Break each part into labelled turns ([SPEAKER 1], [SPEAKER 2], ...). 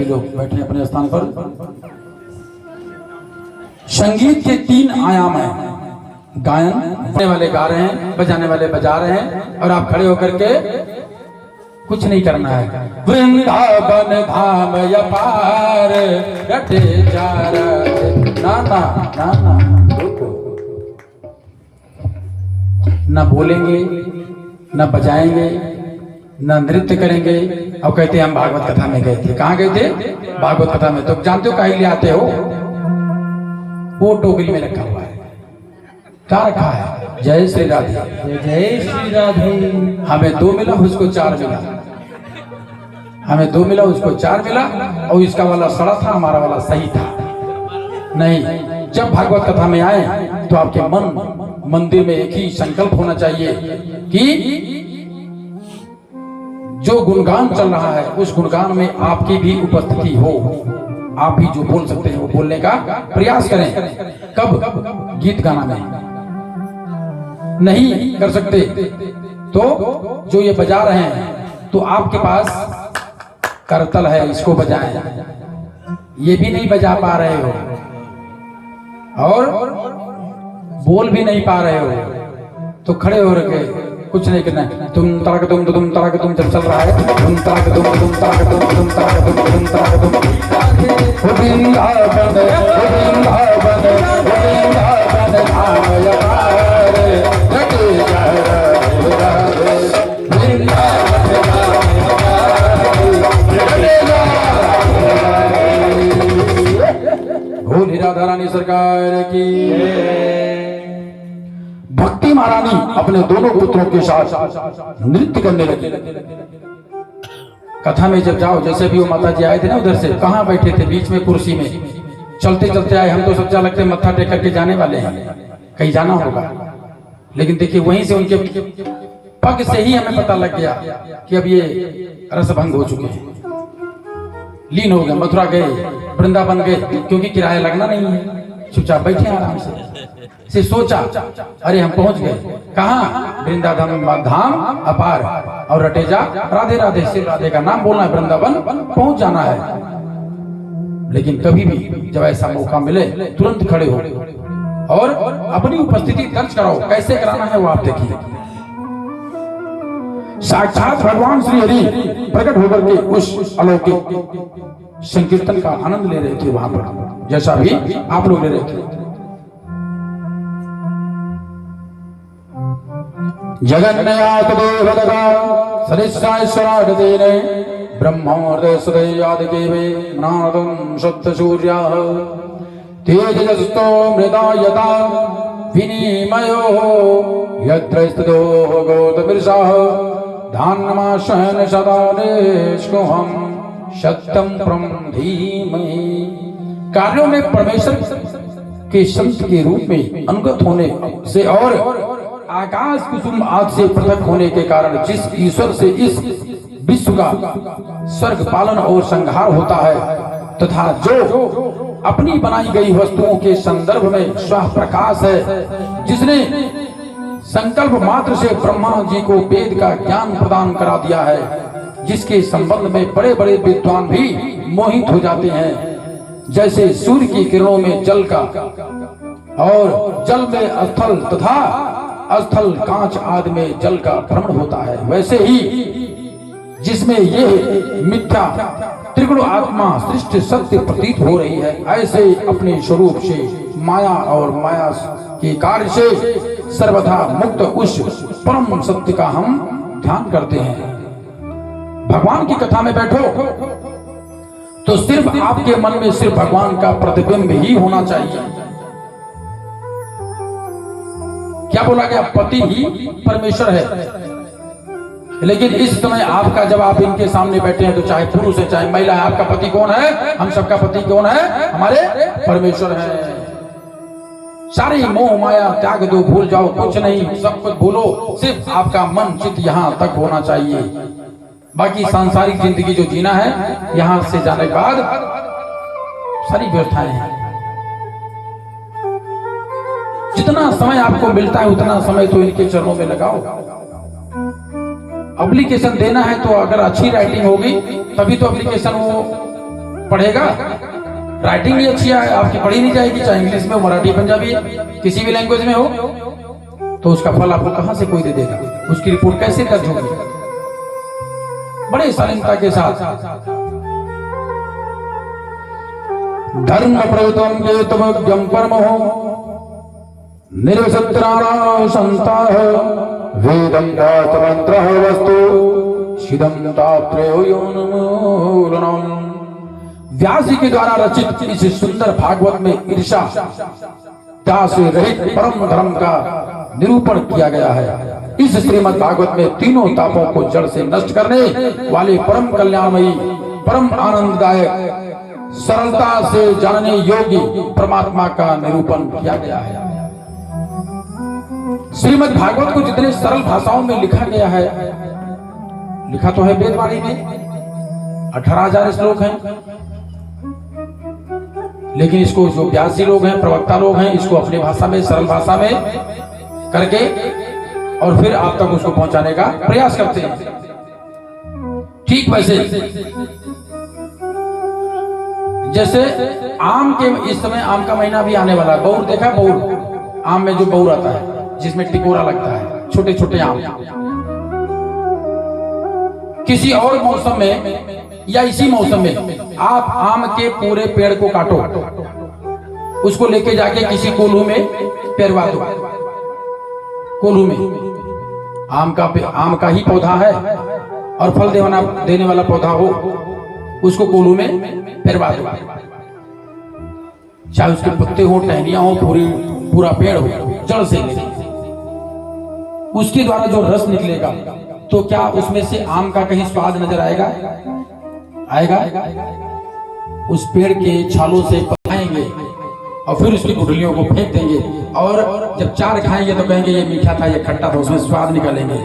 [SPEAKER 1] लोग बैठे अपने स्थान पर। संगीत के 3 आयाम हैं। गायन, गाने वाले गा रहे हैं, बजाने वाले बजा रहे हैं, और आप खड़े होकर के कुछ नहीं करना है। वृंदावन धाम अपार रटे जा रहे, ना ना ना ना, ना बोलेंगे, ना बजाएंगे, ना नृत्य करेंगे। अब कहते हैं हम भागवत कथा में गए थे। कहाँ गए थे? भागवत कथा में। तो जानते हो कहीं ले आते हो? वो टोकरी में रखा हुआ है। क्या रखा है? जय श्री राधे,
[SPEAKER 2] जय श्री राधे।
[SPEAKER 1] हमें 2 मिला, उसको 4 मिला। हमें 2 मिला, उसको 4 मिला, और इसका वाला सड़ा था, हमारा वाला सही था। नहीं, जब भागवत कथा में आए तो आपके मंदिर में एक ही संकल्प होना चाहिए कि जो गुणगान चल रहा है उस गुणगान में आपकी भी उपस्थिति हो। आप भी जो बोल सकते हैं वो बोलने का प्रयास करें। कब? गीत गाना में नहीं कर सकते तो जो ये बजा रहे हैं तो आपके पास करतल है, इसको बजाएं। ये भी नहीं बजा पा रहे हो और बोल भी नहीं पा रहे हो तो खड़े हो रखे, कुछ नहीं करना है। तुम तड़क तुम जब चल रहा है, तुम तड़क तुम तड़क तुम तड़क तुम तड़क तुम राधा रानी सरकार की। भक्ति महारानी अपने दोनों पुत्रों के साथ नृत्य करने लगी। कथा में जब जाओ, जैसे भी वो माता जी आए थे ना उधर से, कहाँ बैठे थे? बीच में कुर्सी में। चलते चलते आए, हम तो सोचा लगते मत्था टेक करके जाने वाले हैं, कहीं जाना होगा। लेकिन देखिए वहीं से उनके पग से ही हमें पता लग गया कि अब ये रसभंग हो चुके हैं, लीन हो गए। मथुरा गए, वृंदावन गए, क्योंकि किराया लगना नहीं है, चुपचाप बैठे आराम से सोचा अरे हम पहुंच गए। कहाँ? वृंदावन धाम अपार, और रटेजा राधे राधे, श्री राधे का नाम बोलना है, वृंदावन पहुंच जाना है। लेकिन कभी भी जब ऐसा मौका मिले तुरंत खड़े हो और अपनी उपस्थिति दर्ज कराओ। कैसे कराना है वो आप देखिए। साक्षात भगवान श्री हरि प्रकट होकर के उस अलौकिक संकीर्तन का आनंद ले रहे थे वहां पर, जैसा भी आप लोग ले रहे थे। जगन्नाथ देवदगा सरिस्राश्वराट देने ब्रह्मोर्दे सुदयादिकेवे नादं शुद्ध सूर्याः तेजस्तो मृदा यथा विनिमयो यत्र स्थितो गौतमीर्षाः धान्यमाशयन सदा निष्कुहं सत्यं प्रमधीमहि। कार्यों में परमेश्वर के संत के रूप में अनुगत होने से और आकाश कुसुम आदि से पृथक होने के कारण जिस ईश्वर से इस विश्व का स्वर्ग पालन और संहार होता है, तथा जो अपनी बनाई गई वस्तुओं के संदर्भ में स्वयं प्रकाश है, जिसने संकल्प मात्र से ब्रह्मा जी को वेद का ज्ञान प्रदान करा दिया है, जिसके संबंध में बड़े बड़े विद्वान भी मोहित हो जाते हैं। जैसे सूर्य की किरणों में जल का और जल में स्थल तथा स्थल कांच आदि में जल का भ्रमण होता है, वैसे ही जिसमें ये मिथ्या त्रिगुण आत्मा सृष्टि सत्य प्रतीत हो रही है, ऐसे अपने स्वरूप से माया और माया के कार्य से सर्वथा मुक्त उस परम सत्य का हम ध्यान करते हैं। भगवान की कथा में बैठो तो सिर्फ आपके मन में सिर्फ भगवान का प्रतिबिंब ही होना चाहिए। क्या बोला गया? पति ही परमेश्वर है। लेकिन इस समय आपका, जब आप इनके सामने बैठे हैं, तो चाहे पुरुष है चाहे महिला है, आपका पति कौन है? हम सबका पति कौन है? हमारे परमेश्वर है। सारी मोह माया त्याग दो, भूल जाओ, कुछ नहीं, सब कुछ भूलो, सिर्फ आपका मन चित्त यहाँ तक होना चाहिए। बाकी सांसारिक जिंदगी जो जीना है, यहाँ से जाने के बाद सारी व्यवस्थाएं हैं। जितना समय आपको मिलता है उतना समय तो इनके चरणों में लगाओ। एप्लीकेशन देना है तो अगर अच्छी राइटिंग होगी तभी तो एप्लीकेशन वो पढ़ेगा, राइटिंग भी अच्छी है आपकी, पढ़ी नहीं जाएगी, चाहे इंग्लिश में हो, मराठी, पंजाबी, किसी भी लैंग्वेज में हो, तो उसका फल आपको कहां से कोई दे देगा? उसकी रिपोर्ट कैसे दर्ज होगी? बड़े शालीनता के साथ धर्म प्रयुतम के तुम परम हो निर्वसत्राणा संता वेदम मंत्र वस्तु शिदम तात्रेयोन्मूलनम। व्यास जी के द्वारा रचित इस सुंदर भागवत में ईर्षा से रहित परम धर्म का निरूपण किया गया है। इस श्रीमद् भागवत में तीनों तापों को जड़ से नष्ट करने वाले परम कल्याणमयी, परम आनंददायक, सरलता से जानने योग्य परमात्मा का निरूपण किया गया है। श्रीमद् भागवत को जितने सरल भाषाओं में लिखा गया है, लिखा तो है वेदवाणी में, 18,000 श्लोक हैं, लेकिन इसको जो व्यास जी लोग हैं, प्रवक्ता लोग हैं, इसको अपनी भाषा में, सरल भाषा में करके और फिर आप तक उसको पहुंचाने का प्रयास करते हैं। ठीक वैसे जैसे आम के, इस समय आम का महीना भी आने वाला है। बौर देखा? बौर, आम में जो बौर आता है जिसमें टिकोरा लगता है, छोटे छोटे आम। किसी और मौसम में या इसी मौसम में आप आम के पूरे पेड़ को काटो, उसको लेके जाके किसी कोल्हू में पेरवा दो। कोल्हू में आम का ही पौधा है और फल देने वाला पौधा हो, उसको कोल्हू में पेरवा दो। चाहे उसके पत्ते हो, टहनियां हो, पूरा पेड़ हो, जड़ से उसके द्वारा जो रस निकलेगा, तो क्या उसमें से आम का कहीं स्वाद नजर आएगा? आएगा? उस पेड़ के छालों से पकाएंगे और फिर उसकी गुठलियों को फेंक देंगे, और जब चार खाएंगे तो कहेंगे ये मीठा था, ये खट्टा था, उसमें स्वाद निकालेंगे।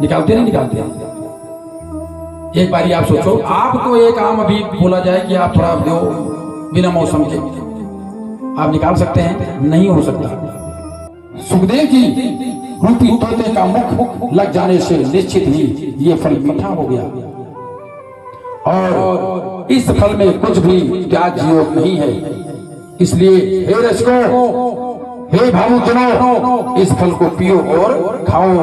[SPEAKER 1] निकालते नहीं निकालते? एक बारी आप सोचो, आपको एक आम अभी बोला जाए कि आप थोड़ा दो बिना मौसम के, आप निकाल सकते हैं? नहीं हो सकता। सुखदेव जी रूपी तोते का मुख लग जाने से निश्चित ही ये फल मीठा हो गया, और इस फल में कुछ भी त्याग योग नहीं है। इसलिए हे रसिको, हे भावुकजनों, इस फल को पियो और खाओ।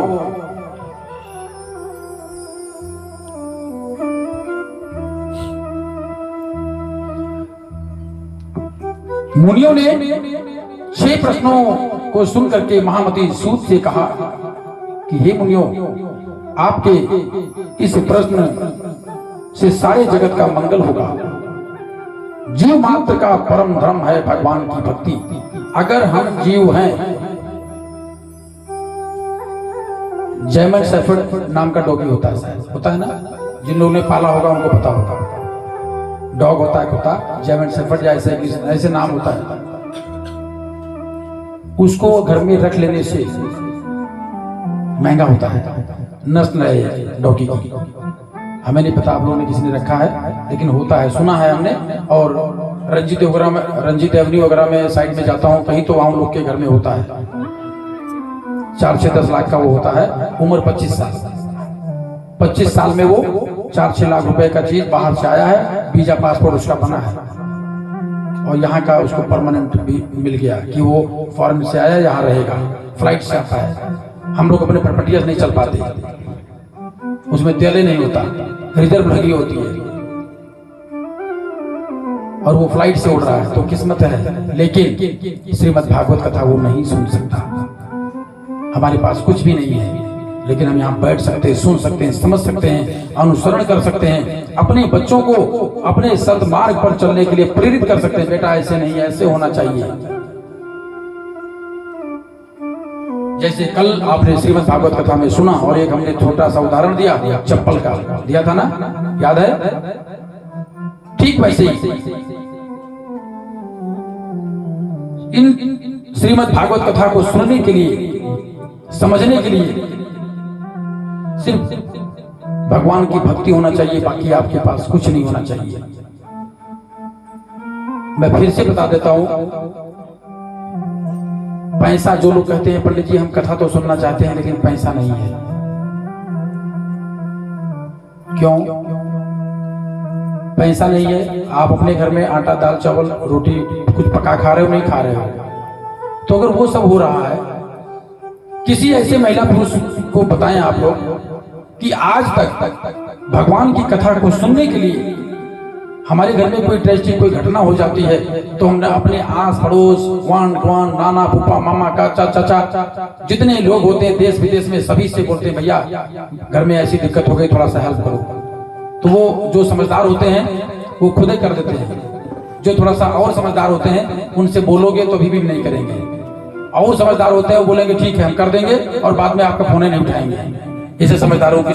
[SPEAKER 1] मुनियों ने 6 प्रश्नों को सुन करके महामती सूत से कहा कि हे मुनियों, आपके इस प्रश्न से सारे जगत का मंगल होगा। जीव मात्र का परम धर्म है भगवान की भक्ति। अगर हम जीव हैं, जैमन शेफर्ड नाम का डॉगी होता है, शायद होता है ना, जिन लोगों ने पाला होगा उनको पता होगा। डॉग होता है, कुत्ता, जैमन शेफर्ड या ऐसे नाम होता है। उसको घर में रख लेने से महंगा होता है, नस्ल है डॉगी की। हमें नहीं पता आप लोगों ने किसी ने रखा है, लेकिन होता है, सुना है हमने। और रंजीत एवेन्यू वगैरह में साइड में जाता हूँ कहीं, तो वहां लोग के घर में होता है। 4 से 10 लाख का वो होता है, उम्र 25 साल। 25 साल में वो 4-6 लाख रुपए का चीज बाहर से आया है, वीजा पासपोर्ट उसका बना है, और यहाँ का उसको परमानेंट भी मिल गया कि वो फॉरेन से आया, यहाँ रहेगा, फ्लाइट से आता है। हम लोग अपने प्रॉपर्टीज नहीं चल पाते, उसमें तेल नहीं होता, रिजर्व लगी होती है, और वो फ्लाइट से उड़ रहा है, तो किस्मत है। लेकिन श्रीमद् भागवत कथा वो नहीं सुन सकता। हमारे पास कुछ भी नहीं है, लेकिन हम यहाँ बैठ सकते हैं, सुन सकते हैं, समझ सकते हैं, अनुसरण कर सकते हैं, अपने बच्चों को अपने सद्मार्ग पर चलने के लिए प्रेरित कर सकते हैं। बेटा ऐसे नहीं, ऐसे होना चाहिए। जैसे कल आपने श्रीमद् भागवत कथा में सुना, और एक हमने छोटा सा उदाहरण दिया, चप्पल का दिया था ना, याद है? ठीक वैसे ही इन श्रीमद् भागवत कथा को सुनने के लिए, समझने के लिए सिर्फ भगवान की भक्ति होना चाहिए, बाकी आपके पास कुछ नहीं होना चाहिए। मैं फिर से बता देता हूं, पैसा, जो लोग कहते हैं पंडित जी हम कथा तो सुनना चाहते हैं लेकिन पैसा नहीं है, क्यों? पैसा नहीं है, आप अपने घर में आटा दाल चावल रोटी कुछ पका खा रहे हो, नहीं खा रहे हो, तो अगर वो सब हो रहा है, किसी ऐसे महिला पुरुष को बताएं आप लोग कि आज तक भगवान की कथा को सुनने के लिए हमारे घर में कोई ट्रेजिडी कोई घटना हो जाती है तो हमने अपने आस पड़ोस वान ग्वान नाना फूफा मामा काचा चाचा जितने लोग होते हैं देश विदेश में सभी से बोलते हैं भैया घर में ऐसी दिक्कत हो गई, थोड़ा सा हेल्प करो। तो वो जो समझदार होते हैं वो खुद ही कर देते हैं, जो थोड़ा सा और समझदार होते हैं उनसे बोलोगे तो भी नहीं करेंगे, और समझदार होते हैं वो बोलेंगे ठीक है हम कर देंगे और बाद में आपका फोन नहीं उठाएंगे। इसे समझदारों की